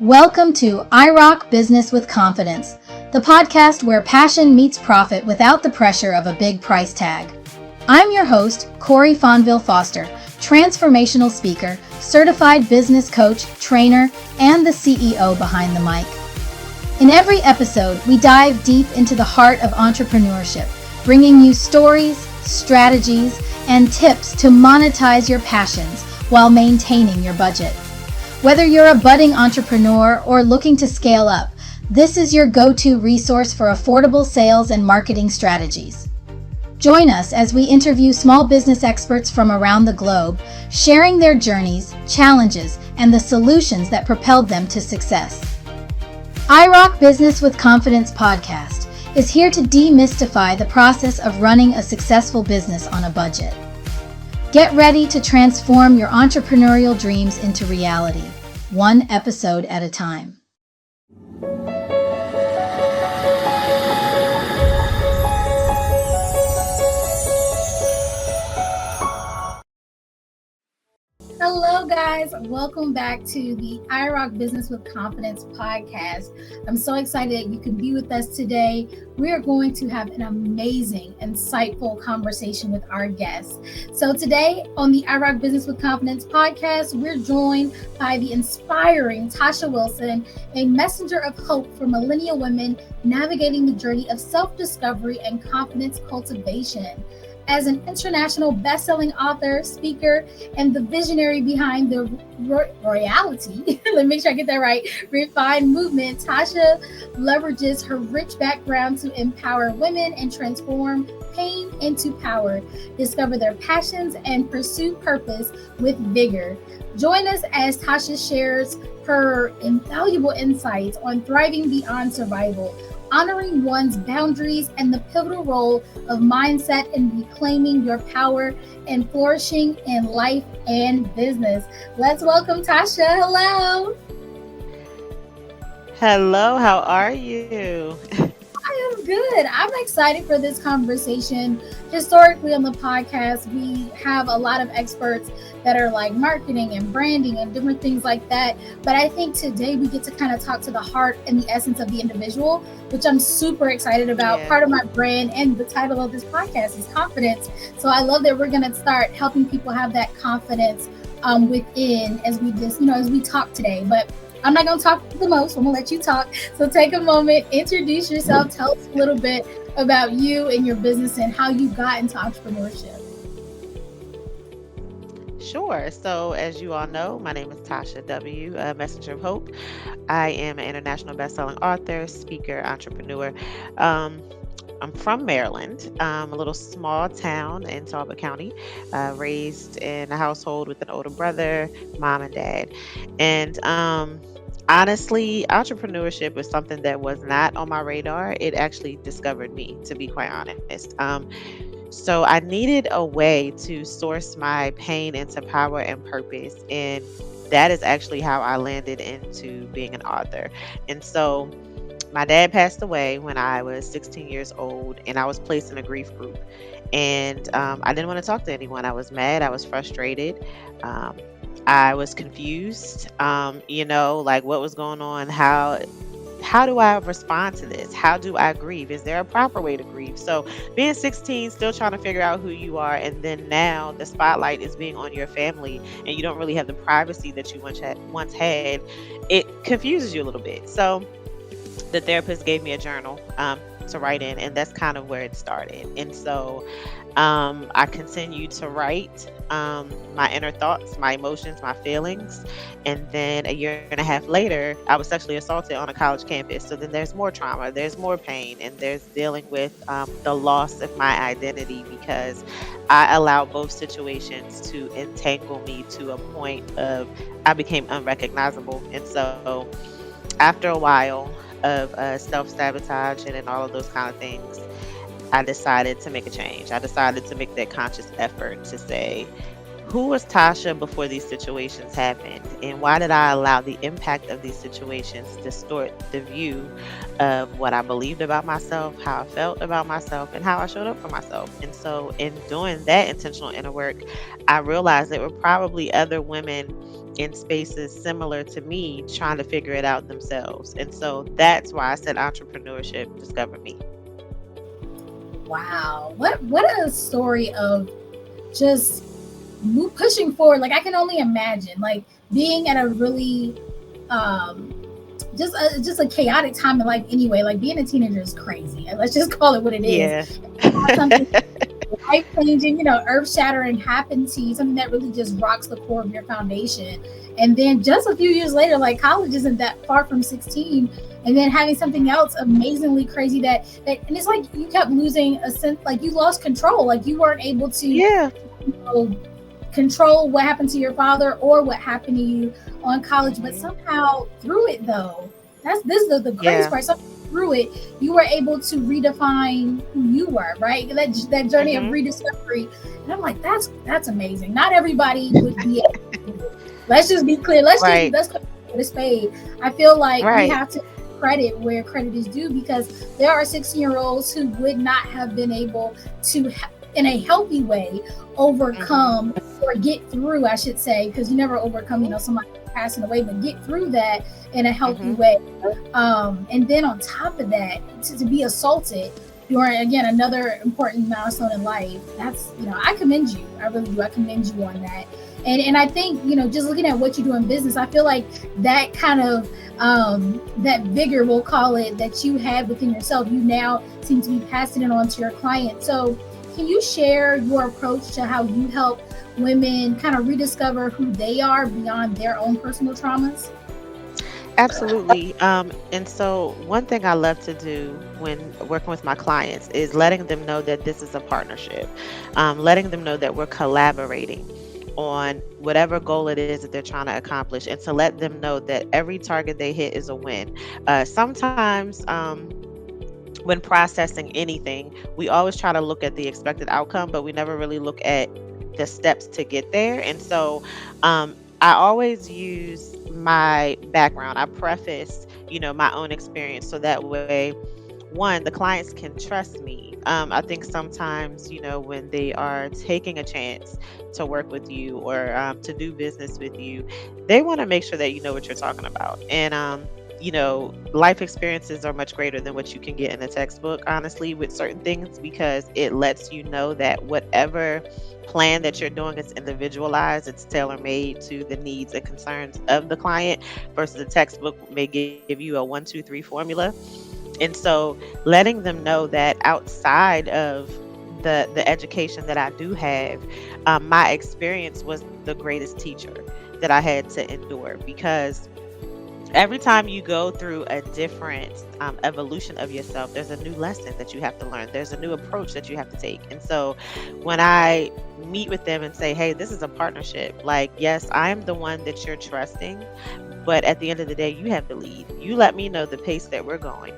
Welcome to IROC Business with Confidence, the podcast where passion meets profit without the pressure of a big price tag. I'm your host, Corey Fonville Foster, transformational speaker, certified business coach, trainer, and the CEO behind the mic. In every episode, we dive deep into the heart of entrepreneurship, bringing you stories, strategies, and tips to monetize your passions while maintaining your budget. Whether you're a budding entrepreneur or looking to scale up, this is your go-to resource for affordable sales and marketing strategies. Join us as we interview small business experts from around the globe, sharing their journeys, challenges, and the solutions that propelled them to success. IROC Business with Confidence podcast is here to demystify the process of running a successful business on a budget. Get ready to transform your entrepreneurial dreams into reality, one episode at a time. Hello guys, welcome back to the IROC Business with Confidence podcast. I'm so excited that you can be with us today. We are going to have an amazing, insightful conversation with our guests. So today on the IROC Business with Confidence podcast, we're joined by the inspiring Tasha Wilson, a messenger of hope for millennial women navigating the journey of self-discovery and confidence cultivation. As an international best-selling author, speaker, and the visionary behind the royalty, let me make sure I get that right, refined movement, Tasha leverages her rich background to empower women and transform pain into power, discover their passions, and pursue purpose with vigor. Join us as Tasha shares her invaluable insights on thriving beyond survival, honoring one's boundaries, and the pivotal role of mindset in reclaiming your power and flourishing in life and business. Let's welcome Tasha. Hello. Hello, how are you? I am good. I'm excited for this conversation. Historically on the podcast, we have a lot of experts that are like marketing and branding and different things like that. But I think today we get to kind of talk to the heart and the essence of the individual, which I'm super excited about. Yeah. Part of my brand and the title of this podcast is confidence. So I love that we're going to start helping people have that confidence within as we just, as we talk today. But I'm not going to talk the most. I'm going to let you talk. So take a moment, introduce yourself, tell us a little bit about you and your business and how you got into entrepreneurship. Sure. So as you all know, my name is Tasha W., Messenger of Hope. I am an international best-selling author, speaker, entrepreneur. I'm from Maryland, a little small town in Talbot County, raised in a household with an older brother, mom and dad. And honestly, entrepreneurship was something that was not on my radar. It actually discovered me, to be quite honest. So I needed a way to source my pain into power and purpose. And that is actually how I landed into being an author. And so my dad passed away when I was 16 years old, and I was placed in a grief group. And I didn't want to talk to anyone. I was mad. I was frustrated. I was confused, like what was going on? How do I respond to this? How do I grieve? Is there a proper way to grieve? So being 16, still trying to figure out who you are. And then now the spotlight is being on your family and you don't really have the privacy that you once had. It confuses you a little bit. So the therapist gave me a journal to write in, and that's kind of where it started. And so I continued to write my inner thoughts, my emotions, my feelings. And then a year and a half later, I was sexually assaulted on a college campus. So then there's more trauma, there's more pain, and there's dealing with the loss of my identity because I allowed both situations to entangle me to a point of I became unrecognizable. And so after a while of self-sabotage and all of those kind of things, I decided to make a change. I decided to make that conscious effort to say, who was Tasha before these situations happened? And why did I allow the impact of these situations distort the view of what I believed about myself, how I felt about myself, and how I showed up for myself? And so, in doing that intentional inner work, I realized there were probably other women in spaces similar to me trying to figure it out themselves. And so that's why I said entrepreneurship discovered me. Wow. What a story of just pushing forward. Like I can only imagine like being at a really um just a chaotic time in life anyway. Like being a teenager is crazy. Let's just call it what it is. Yeah. Something life changing, earth shattering happen to you, something that really just rocks the core of your foundation. And then just a few years later, like college isn't that far from 16. And then having something else amazingly crazy and it's like you kept losing a sense, like you lost control, like you weren't able to Yeah. know, control what happened to your father or what happened to you on college. But Hmm. somehow through it though, this is the crazy Yeah. part. Somehow through it, you were able to redefine who you were, right? That journey of Hmm. rediscovery. And I'm like, that's amazing. Not everybody would be able to do it. Let's just be clear. Right. Let's call it a spade. I feel like we Right. have to credit where credit is due, because there are 16-year-olds who would not have been able to in a healthy way Hmm. overcome or get through, I should say, because you never overcome, somebody passing away, but get through that in a healthy Hmm. way. And then on top of that, to be assaulted during, again, another important milestone in life. That's, I commend you. I really do. I commend you on that. And I think, just looking at what you do in business, I feel like that kind of that vigor, we'll call it, that you had within yourself, you now seem to be passing it on to your clients. So can you share your approach to how you help women kind of rediscover who they are beyond their own personal traumas? Absolutely. And so one thing I love to do when working with my clients is letting them know that this is a partnership, letting them know that we're collaborating on whatever goal it is that they're trying to accomplish, and to let them know that every target they hit is a win. Sometimes, when processing anything, we always try to look at the expected outcome, but we never really look at the steps to get there. And so, I always use my background. I preface, my own experience, so that way, one, the clients can trust me. I think sometimes, when they are taking a chance to work with you, or to do business with you, they want to make sure that you know what you're talking about. And life experiences are much greater than what you can get in a textbook, honestly, with certain things, because it lets you know that whatever plan that you're doing is individualized, it's tailor made to the needs and concerns of the client, versus a textbook may give you a 1, 2, 3 formula. And so letting them know that outside of the education that I do have, my experience was the greatest teacher that I had to endure, because every time you go through a different evolution of yourself, there's a new lesson that you have to learn. There's a new approach that you have to take. And so when I meet with them and say, hey, this is a partnership, like, yes, I am the one that you're trusting, but at the end of the day, you have the lead. You let me know the pace that we're going.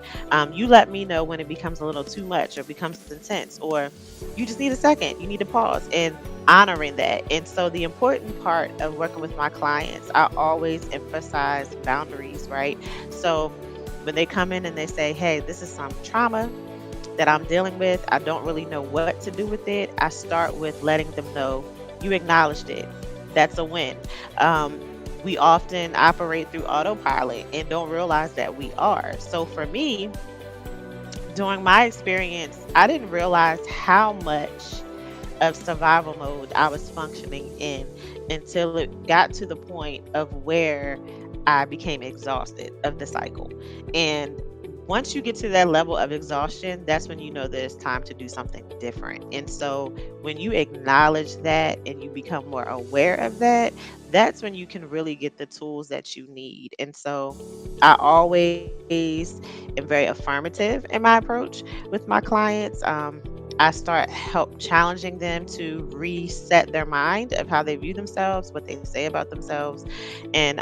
You let me know when it becomes a little too much or becomes intense, or you just need a second, you need to pause, and honoring that. And so the important part of working with my clients, I always emphasize boundaries, right? So when they come in and they say, hey, this is some trauma that I'm dealing with, I don't really know what to do with it, I start with letting them know you acknowledged it. That's a win. We often operate through autopilot and don't realize that we are. So for me, during my experience, I didn't realize how much of survival mode I was functioning in until it got to the point of where I became exhausted of the cycle. And once you get to that level of exhaustion, that's when you know that it's time to do something different. And so when you acknowledge that and you become more aware of that, that's when you can really get the tools that you need. And so I always am very affirmative in my approach with my clients. I start help challenging them to reset their mind of how they view themselves, what they say about themselves, and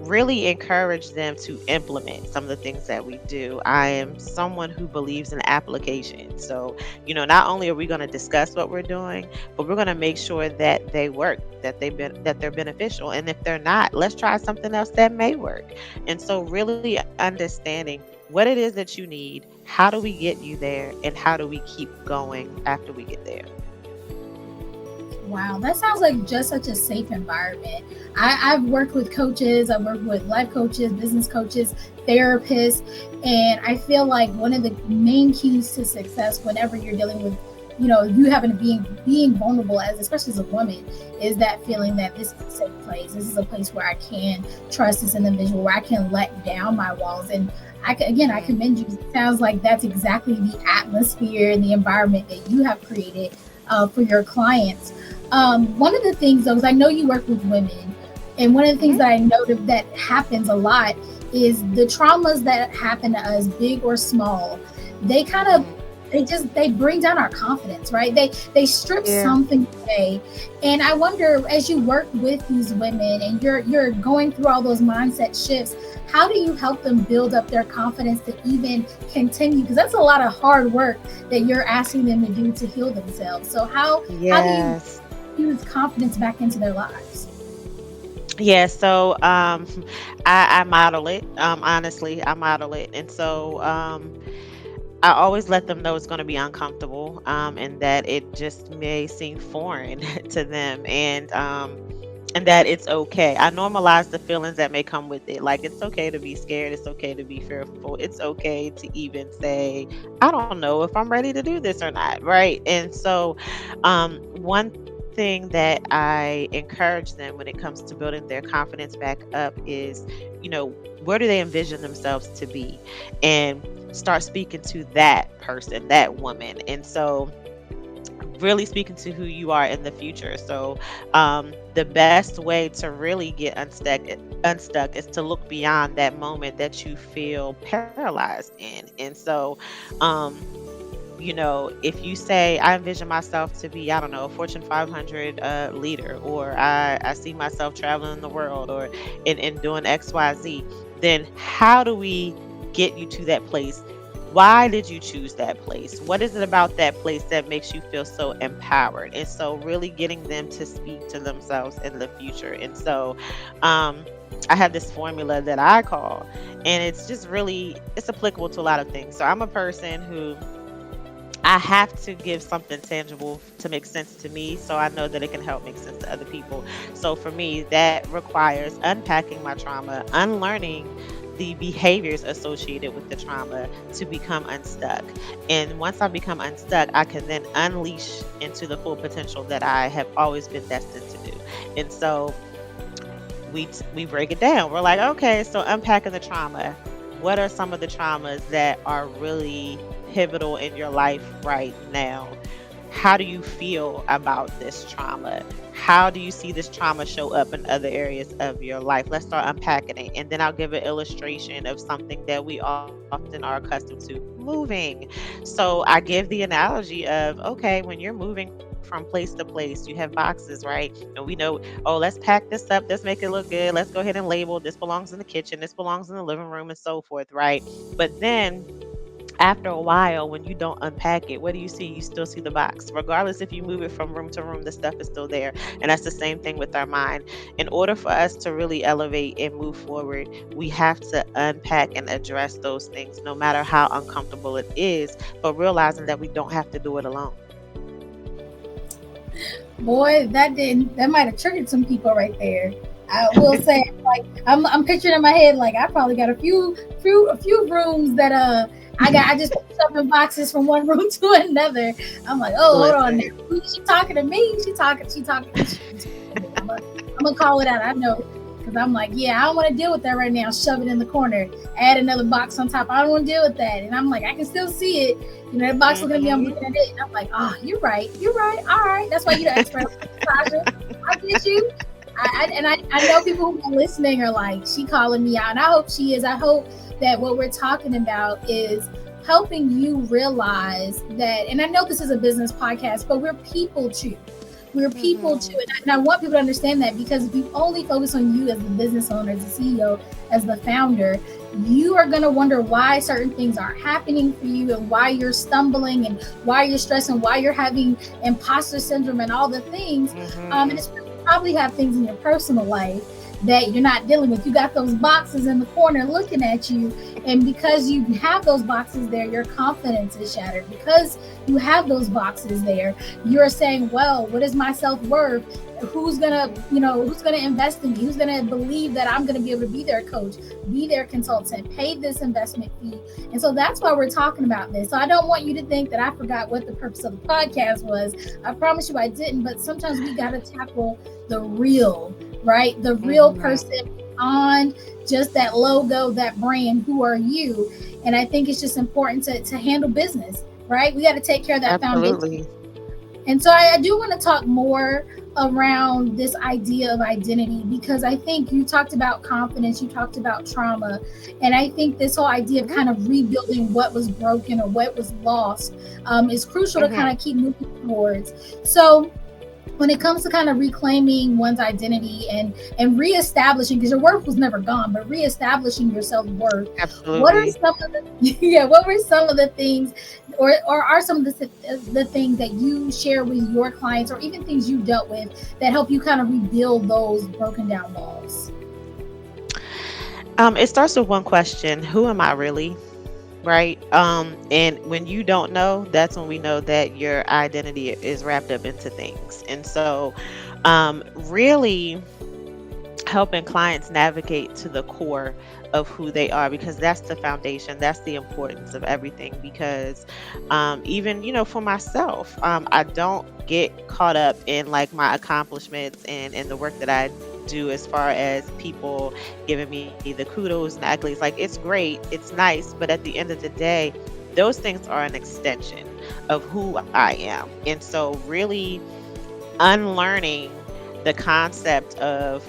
really encourage them to implement some of the things that we do. I am someone who believes in application. So, not only are we going to discuss what we're doing, but we're going to make sure that they work, that they're beneficial. And if they're not, let's try something else that may work. And so really understanding what it is that you need, how do we get you there, and how do we keep going after we get there. Wow, that sounds like just such a safe environment. I've worked with coaches, I've worked with life coaches, business coaches, therapists, and I feel like one of the main keys to success whenever you're dealing with, you having to being vulnerable as, especially as a woman, is that feeling that this is a safe place. This is a place where I can trust this individual, where I can let down my walls. And I commend you. It sounds like that's exactly the atmosphere and the environment that you have created for your clients. One of the things, though, is I know you work with women, and one of the things Mhm. that I noted that happens a lot is the traumas that happen to us, big or small. They kind of Mhm. they bring down our confidence, right? They strip Yeah. something away. And I wonder, as you work with these women and you're going through all those mindset shifts, how do you help them build up their confidence to even continue? Because that's a lot of hard work that you're asking them to do to heal themselves. So how do you Yes. use confidence back into their lives? Yeah, so I model it. Honestly, I model it. And so I always let them know it's going to be uncomfortable, and that it just may seem foreign to them, and that it's okay. I normalize the feelings that may come with it. Like, it's okay to be scared. It's okay to be fearful. It's okay to even say, I don't know if I'm ready to do this or not. Right. And so, one thing that I encourage them when it comes to building their confidence back up is, where do they envision themselves to be? And start speaking to that person, that woman. And so, really speaking to who you are in the future. So, the best way to really get unstuck is to look beyond that moment that you feel paralyzed in. And so, um, if you say, I envision myself to be, I don't know, a Fortune 500 leader, or I see myself traveling the world, or in doing XYZ, then how do we get you to that place? Why did you choose that place? What is it about that place that makes you feel so empowered? And so, really getting them to speak to themselves in the future. And so, um, I have this formula that I call, and it's applicable to a lot of things. So, I'm a person who, I have to give something tangible to make sense to me, so I know that it can help make sense to other people. So for me, that requires unpacking my trauma, unlearning the behaviors associated with the trauma to become unstuck. And once I become unstuck, I can then unleash into the full potential that I have always been destined to do. And so we break it down. We're like, okay, so unpacking the trauma. What are some of the traumas that are really pivotal in your life right now? How do you feel about this trauma? How do you see this trauma show up in other areas of your life? Let's start unpacking it. And then I'll give an illustration of something that we often are accustomed to, moving. So I give the analogy of, okay, when you're moving from place to place, you have boxes, right? And we know, oh, let's pack this up. Let's make it look good. Let's go ahead and label, this belongs in the kitchen. This belongs in the living room, and so forth, right? But then after a while, when you don't unpack it, what do you see? You still see the box. Regardless if you move it from room to room, the stuff is still there. And that's the same thing with our mind. In order for us to really elevate and move forward, we have to unpack and address those things, no matter how uncomfortable it is, but realizing that we don't have to do it alone. Boy, that might have triggered some people right there. I will say, like, I'm picturing in my head, like, I probably got a few rooms that I just put stuff in boxes from one room to another. I'm like, oh, hold on, Listen. now. She talking to me? I'm gonna call it out. I know, because I'm like, yeah, I don't want to deal with that right now. Shove it in the corner, add another box on top. I don't want to deal with that. And I'm like, I can still see it. That box looking at me. I'm Hmm. looking at it, and I'm like, oh, you're right. You're right. All right, that's why you're the expert, Tasha. I get you. I know people who are listening are like, she calling me out, and I hope she is. I hope that what we're talking about is helping you realize that, and I know this is a business podcast, but we're people too. We're people too. Mhm. And I want people to understand that, because if you only focus on you as the business owner, as the CEO, as the founder, you are going to wonder why certain things aren't happening for you, and why you're stumbling, and why you're stressing, why you're having imposter syndrome and all the things. And Mhm. it's, you probably have things in your personal life that you're not dealing with. You got those boxes in the corner looking at you. And because you have those boxes there, your confidence is shattered. Because you have those boxes there, you're saying, well, what is my self-worth? Who's gonna invest in me? Who's gonna believe that I'm gonna be able to be their coach, be their consultant, pay this investment fee? And so that's why we're talking about this. So I don't want you to think that I forgot what the purpose of the podcast was. I promise you I didn't. But sometimes we gotta tackle the real, right? The real Mhm. person on just that logo, that brand. Who are you? And I think it's just important to handle business, right? We got to take care of that foundation. Absolutely. And so I do want to talk more around this idea of identity, because I think you talked about confidence, you talked about trauma, and I think this whole idea of Mhm. kind of rebuilding what was broken or what was lost is crucial to kind Mhm. of keep moving towards. So when it comes to kind of reclaiming one's identity and reestablishing, because your worth was never gone, but reestablishing your self-worth, what are Absolutely. some of the yeah, what were some of the things, or are some of the things that you share with your clients, or even things you dealt with, that help you kind of rebuild those broken down walls? It starts with one question: who am I really? Right? And when you don't know, that's when we know that your identity is wrapped up into things. And so, really helping clients navigate to the core of who they are, because that's the foundation, that's the importance of everything. Because even for myself, I don't get caught up in like my accomplishments and the work that I do, as far as people giving me the kudos and the accolades. Like, it's great, it's nice, but at the end of the day, those things are an extension of who I am. And so really unlearning the concept of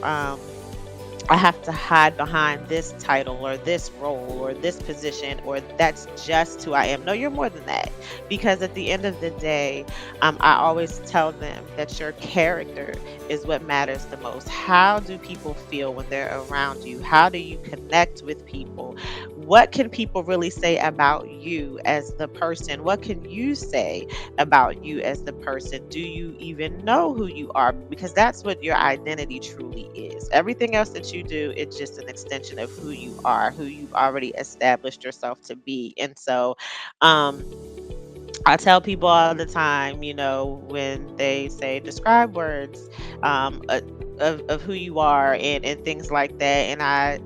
I have to hide behind this title or this role or this position, or that's just who I am. No, you're more than that. Because at the end of the day, I always tell them that your character is what matters the most. How do people feel when they're around you? How do you connect with people? What can people really say about you as the person? What can you say about you as the person? Do you even know who you are? Because that's what your identity truly is. Everything else that you do, it's just an extension of who you are, who you've already established yourself to be. And so, um, I tell people all the time, when they say describe words, of who you are and things like that. And I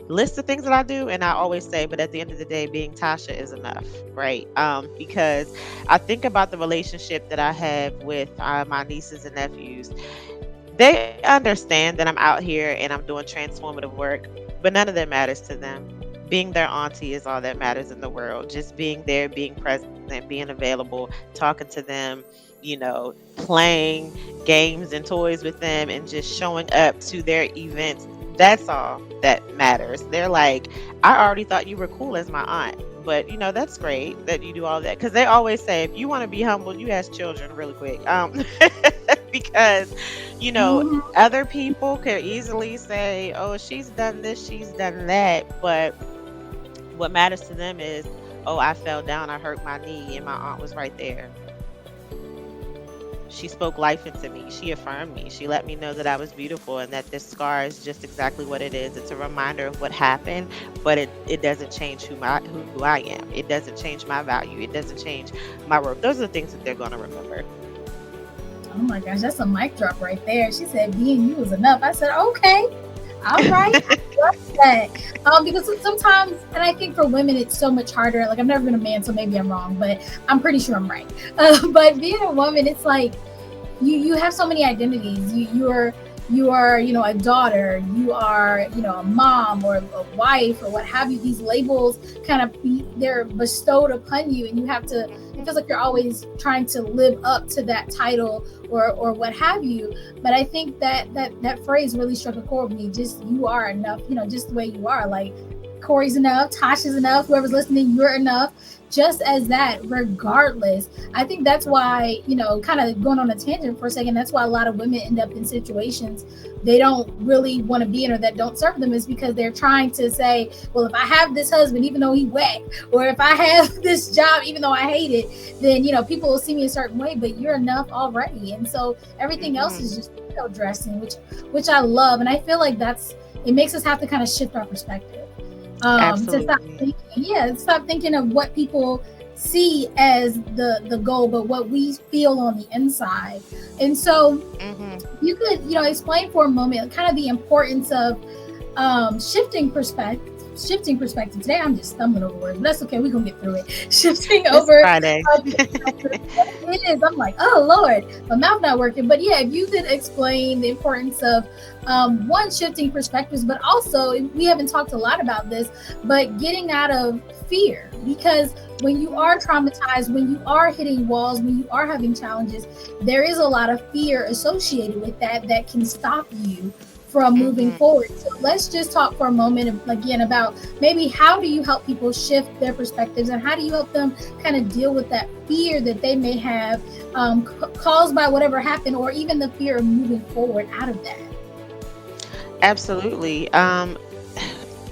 list the things that I do, and I always say, but at the end of the day, being Tasha is enough, right? Because I think about the relationship that I have with my nieces and nephews. They understand that I'm out here and I'm doing transformative work, but none of that matters to them. Being their auntie is all that matters in the world. Just being there, being present, being available, talking to them, playing games and toys with them, and just showing up to their events. That's all that matters. They're like, I already thought you were cool as my aunt. But that's great that you do all that, because they always say if you want to be humble, you ask children really quick. Because Mhm. other people could easily say, oh, she's done this, she's done that. But what matters to them is, oh, I fell down, I hurt my knee, and my aunt was right there. She spoke life into me. She affirmed me. She let me know that I was beautiful and that this scar is just exactly what it is. It's a reminder of what happened, but it doesn't change who I am. It doesn't change my value. It doesn't change my worth. Those are the things that they're going to remember. Oh my gosh, that's a mic drop right there. She said being you is enough. I said, okay, all right, I love that. Because sometimes, and I think for women, it's so much harder. Like, I've never been a man, so maybe I'm wrong, but I'm pretty sure I'm right. But being a woman, it's like you have so many identities. You are a daughter. You are a mom or a wife or what have you. These labels kind of they're bestowed upon you, and you have to. It feels like you're always trying to live up to that title or what have you. But I think that phrase really struck a chord with me. Just you are enough. Just the way you are. Like, Corey's enough, Tasha's enough, whoever's listening, you're enough. Just as that, regardless. I think that's why, kind of going on a tangent for a second, that's why a lot of women end up in situations they don't really want to be in or that don't serve them, is because they're trying to say, well, if I have this husband, even though he whack, or if I have this job, even though I hate it, then, people will see me a certain way, but you're enough already. And so everything else Mm-hmm. is just window dressing, which I love. And I feel like it makes us have to kind of shift our perspective. To stop Absolutely. thinking, stop thinking of what people see as the goal, but what we feel on the inside. And so Mm-hmm. you could, explain for a moment kind of the importance of shifting perspective. Shifting perspective. Today I'm just stumbling over words, but that's okay. We're gonna get through it. Shifting It's over Friday. perspective. It is. I'm like, oh Lord, my mouth not working. But yeah, if you could explain the importance of one, shifting perspectives, but also we haven't talked a lot about this, but getting out of fear, because when you are traumatized, when you are hitting walls, when you are having challenges, there is a lot of fear associated with that can stop you from moving Mm-hmm. forward. So let's just talk for a moment again about maybe how do you help people shift their perspectives, and how do you help them kind of deal with that fear that they may have caused by whatever happened, or even the fear of moving forward out of that. Absolutely.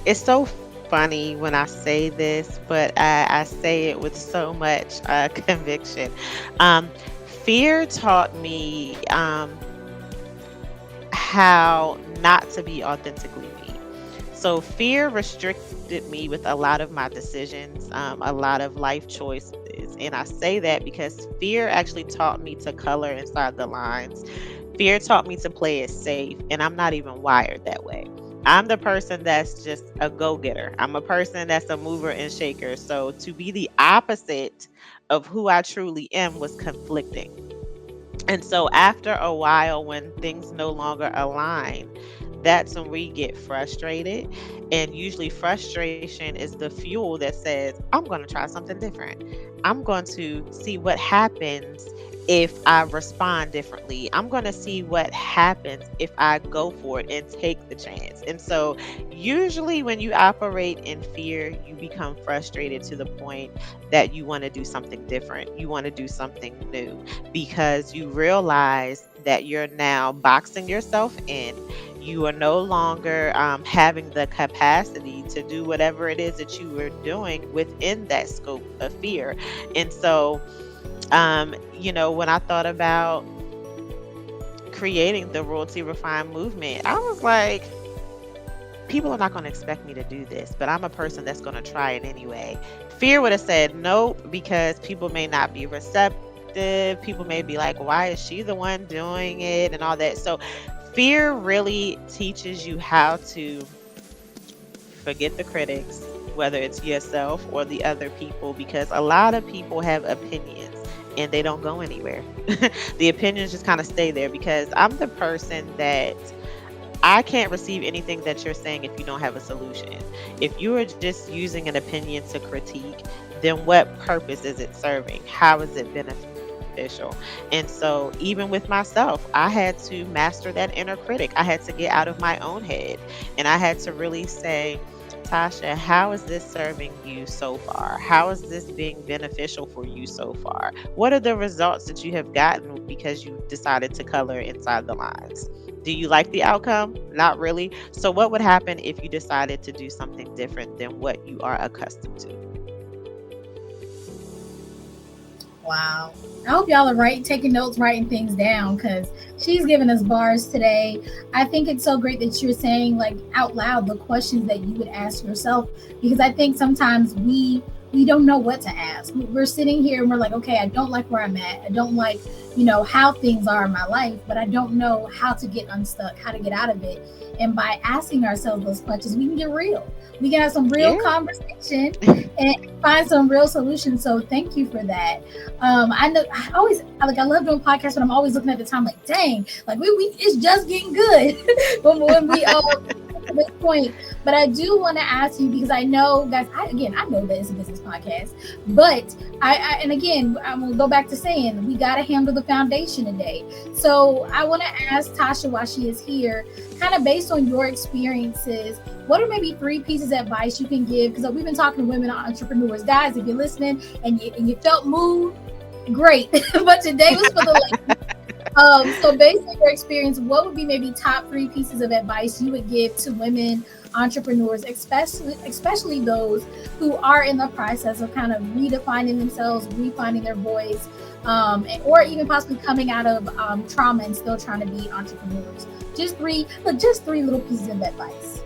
It's so funny when I say this, but I say it with so much conviction. Fear taught me how not to be authentically me. So fear restricted me with a lot of my decisions, a lot of life choices. And I say that because fear actually taught me to color inside the lines. Fear taught me to play it safe, and I'm not even wired that way. I'm the person that's just a go getter. I'm a person that's a mover and shaker. So to be the opposite of who I truly am was conflicting. And so after a while, when things no longer align, that's when we get frustrated. And usually, frustration is the fuel that says, I'm going to try something different. I'm going to see what happens if I respond differently. I'm going to see what happens if I go for it and take the chance. And so, usually, when you operate in fear, you become frustrated to the point that you want to do something different. You want to do something new because you realize that you're now boxing yourself in. You are no longer having the capacity to do whatever it is that you were doing within that scope of fear. And so, when I thought about creating the royalty refined movement, I was like, people are not going to expect me to do this, but I'm a person that's going to try it anyway. Fear would have said nope because people may not be receptive. People may be like, why is she the one doing it and all that? So fear really teaches you how to forget the critics, whether it's yourself or the other people, because a lot of people have opinions and they don't go anywhere. The opinions just kind of stay there because I'm the person that I can't receive anything that you're saying if you don't have a solution. If you are just using an opinion to critique, then what purpose is it serving? How is it beneficial? And so, even with myself, I had to master that inner critic. I had to get out of my own head and I had to really say, Tasha, how is this serving you so far? How is this being beneficial for you so far? What are the results that you have gotten because you decided to color inside the lines? Do you like the outcome? Not really. So, what would happen if you decided to do something different than what you are accustomed to? Wow. I hope y'all are taking notes, writing things down, because she's giving us bars today. I think it's so great that you're saying, like, out loud the questions that you would ask yourself, because I think sometimes we don't know what to ask. We're sitting here and we're like, okay, I don't like where I'm at. I don't like, how things are in my life, but I don't know how to get unstuck, how to get out of it. And by asking ourselves those questions, we can get real. We can have some real Yeah. conversation and find some real solutions. So thank you for that. I know I love doing podcasts, but I'm always looking at the time like, dang, like we it's just getting good when we Great point. But I do want to ask you because I know, guys. I know that it's a business podcast, but and again, I'm gonna go back to saying we got to handle the foundation today. So I want to ask Tasha while she is here, kind of based on your experiences, what are maybe three pieces of advice you can give? Because we've been talking to women entrepreneurs, guys. If you're listening and you felt moved, great. But today was for the ladies. So based on your experience, what would be maybe top three pieces of advice you would give to women entrepreneurs, especially those who are in the process of kind of redefining themselves, refining their voice, or even possibly coming out of trauma and still trying to be entrepreneurs? Just three little pieces of advice.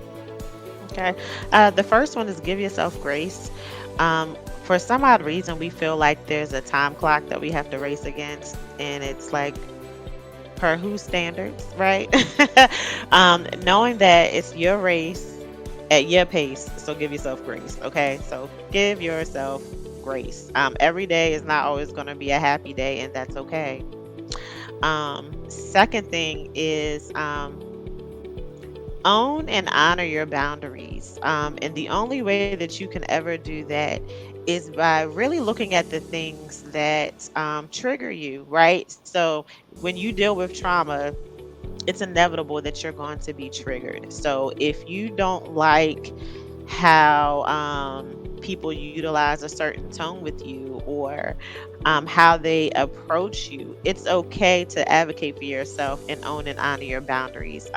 Okay. The first one is give yourself grace. For some odd reason, we feel like there's a time clock that we have to race against, and it's like per whose standards, right? Knowing that it's your race at your pace, so give yourself grace. Okay, so give yourself grace. Every day is not always going to be a happy day, and that's okay. Second thing is own and honor your boundaries. And the only way that you can ever do that is by really looking at the things that trigger you, right? So when you deal with trauma, it's inevitable that you're going to be triggered. So if you don't like how people utilize a certain tone with you, or how they approach you, it's okay to advocate for yourself and own and honor your boundaries,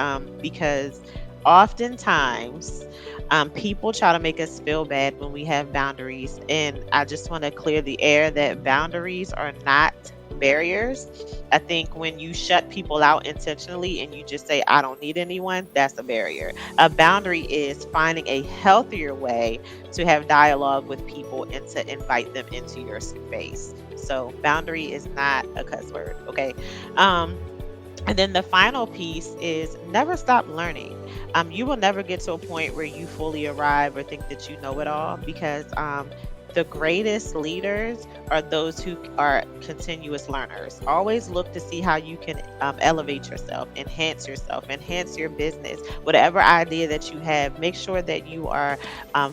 because oftentimes people try to make us feel bad when we have boundaries. And I just want to clear the air that boundaries are not barriers. I think when you shut people out intentionally and you just say, I don't need anyone, that's a barrier. A boundary is finding a healthier way to have dialogue with people and to invite them into your space. So, boundary is not a cuss word, okay? And then the final piece is never stop learning. You will never get to a point where you fully arrive or think that you know it all, because the greatest leaders are those who are continuous learners. Always look to see how you can elevate yourself, enhance your business, whatever idea that you have. Make sure that you are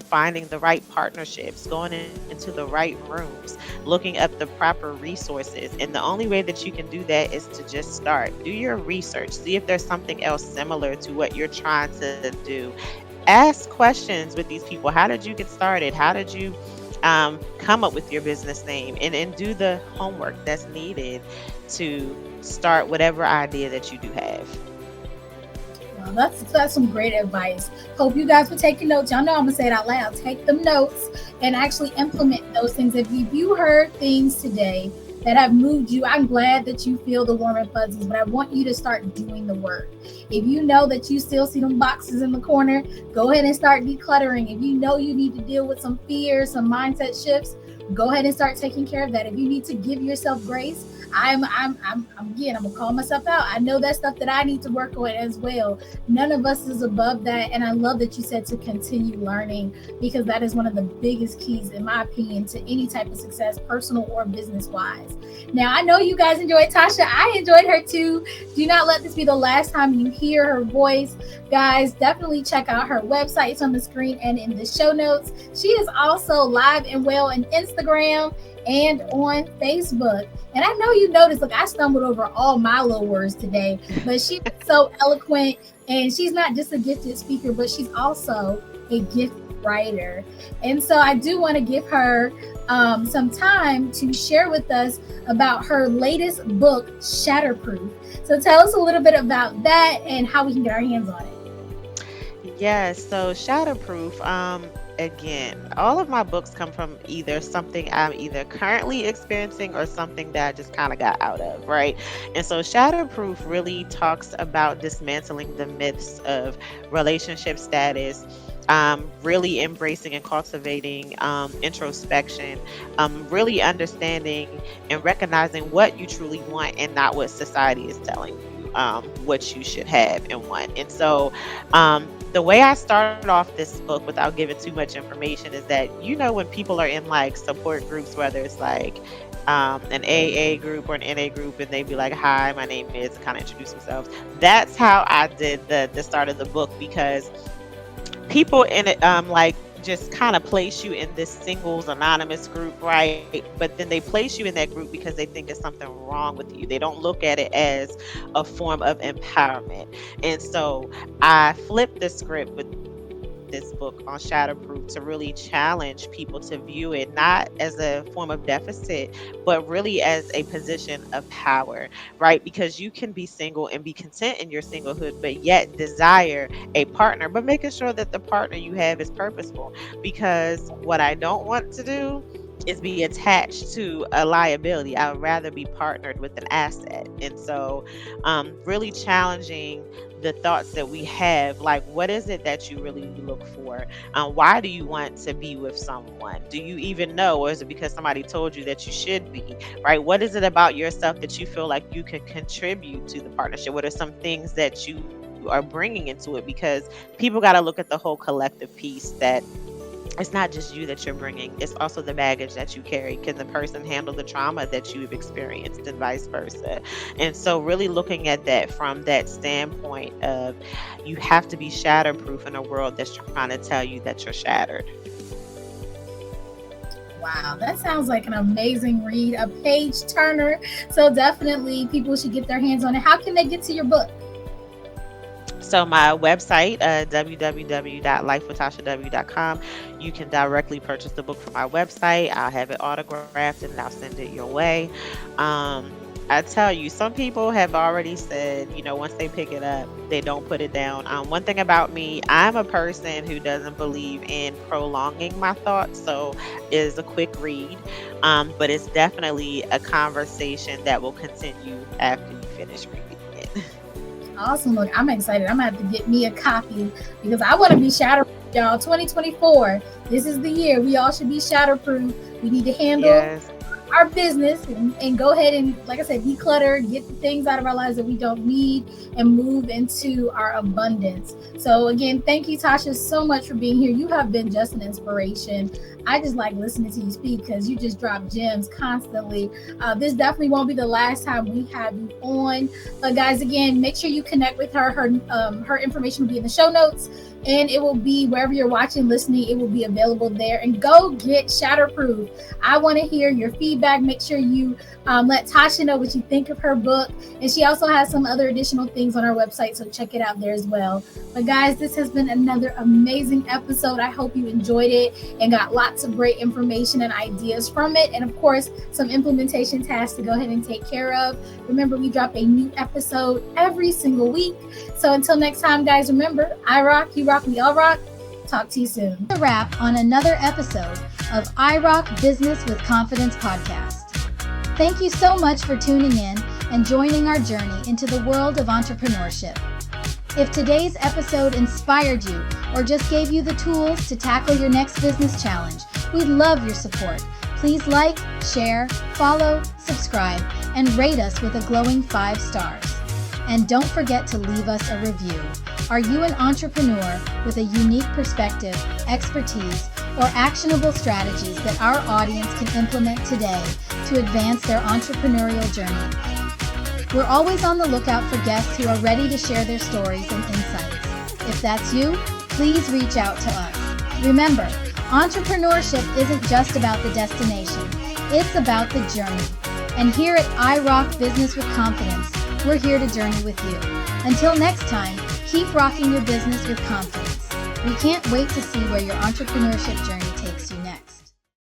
finding the right partnerships, going into the right rooms, looking up the proper resources. And the only way that you can do that is to just start. Do your research. See if there's something else similar to what you're trying to do. Ask questions with these people. How did you get started? How did you come up with your business name? And do the homework that's needed to start whatever idea that you do have. Well, that's some great advice. Hope you guys were taking notes. Y'all know I'm gonna say it out loud. Take them notes and actually implement those things. If you heard things today that have moved you, I'm glad that you feel the warm and fuzzies, but I want you to start doing the work. If you know that you still see them boxes in the corner, go ahead and start decluttering. If you know you need to deal with some fears, some mindset shifts, go ahead and start taking care of that. If you need to give yourself grace, I'm again, I'm gonna call myself out. I know that stuff that I need to work on as well. None of us is above that. And I love that you said to continue learning, because that is one of the biggest keys, in my opinion, to any type of success, personal or business wise. Now, I know you guys enjoyed Tasha. I enjoyed her too. Do not let this be the last time you hear her voice. Guys, definitely check out her website. It's on the screen and in the show notes. She is also live and well on Instagram and on Facebook. And I know you noticed, look, I stumbled over all my little words today, but she's so eloquent, and she's not just a gifted speaker, but she's also a gifted writer. And so I do want to give her some time to share with us about her latest book, Shatterproof. So tell us a little bit about that and how we can get our hands on it. Yes, so Shatterproof, again, all of my books come from either something I'm either currently experiencing or something that I just kind of got out of, right? And so Shatterproof really talks about dismantling the myths of relationship status, really embracing and cultivating introspection, really understanding and recognizing what you truly want and not what society is telling you what you should have and want. And so the way I started off this book, without giving too much information, is that, when people are in like support groups, whether it's like an AA group or an NA group, and they'd be like, hi, my name is, kind of introduce themselves. That's how I did the start of the book, because people in it like just kind of place you in this singles anonymous group, right? But then they place you in that group because they think it's something wrong with you. They don't look at it as a form of empowerment. And so I flipped the script with this book on Shatterproof to really challenge people to view it not as a form of deficit, but really as a position of power, right? Because you can be single and be content in your singlehood, but yet desire a partner, but making sure that the partner you have is purposeful. Because what I don't want to do is be attached to a liability. I would rather be partnered with an asset. And so, really challenging the thoughts that we have, like, what is it that you really look for? Why do you want to be with someone? Do you even know, or is it because somebody told you that you should be, right? What is it about yourself that you feel like you can contribute to the partnership? What are some things that you are bringing into it? Because people got to look at the whole collective piece, that it's not just you that you're bringing, it's also the baggage that you carry. Can the person handle the trauma that you've experienced, and vice versa? And so really looking at that from that standpoint of, you have to be shatterproof in a world that's trying to tell you that you're shattered. Wow, that sounds like an amazing read, a page turner. So definitely people should get their hands on it. How can they get to your book? So my website, www.lifewithtashaw.com, you can directly purchase the book from my website. I'll have it autographed and I'll send it your way. I tell you, some people have already said, once they pick it up, they don't put it down. One thing about me, I'm a person who doesn't believe in prolonging my thoughts. So it's a quick read, but it's definitely a conversation that will continue after you finish reading it. Awesome. Look, I'm excited. I'm going to have to get me a copy because I want to be shatterproof, y'all. 2024. This is the year. We all should be shatterproof. We need to handle our business and go ahead and, like I said, declutter, get the things out of our lives that we don't need, and move into our abundance. So again, thank you, Tasha, so much for being here. You have been just an inspiration. I just like listening to you speak because you just drop gems constantly. This definitely won't be the last time we have you on. But guys, again, make sure you connect with her. Her information will be in the show notes, and it will be wherever you're watching, listening. It will be available there. And go get Shatterproof. I want to hear your feedback. Make sure you let Tasha know what you think of her book. And she also has some other additional things on our website, so check it out there as well. But guys, this has been another amazing episode. I hope you enjoyed it and got lots of great information and ideas from it. And of course, some implementation tasks to go ahead and take care of. Remember, we drop a new episode every single week. So until next time, guys, remember, I rock, you rock, we all rock. Talk to you soon. A wrap on another episode of IROC Business with Confidence podcast. Thank you so much for tuning in and joining our journey into the world of entrepreneurship. If today's episode inspired you or just gave you the tools to tackle your next business challenge, we'd love your support. Please like, share, follow, subscribe, and rate us with a glowing 5 stars. And don't forget to leave us a review. Are you an entrepreneur with a unique perspective, expertise, or actionable strategies that our audience can implement today to advance their entrepreneurial journey? We're always on the lookout for guests who are ready to share their stories and insights. If that's you, please reach out to us. Remember, entrepreneurship isn't just about the destination, it's about the journey. And here at IROC Business with Confidence, we're here to journey with you. Until next time, keep rocking your business with confidence. We can't wait to see where your entrepreneurship journey takes you next.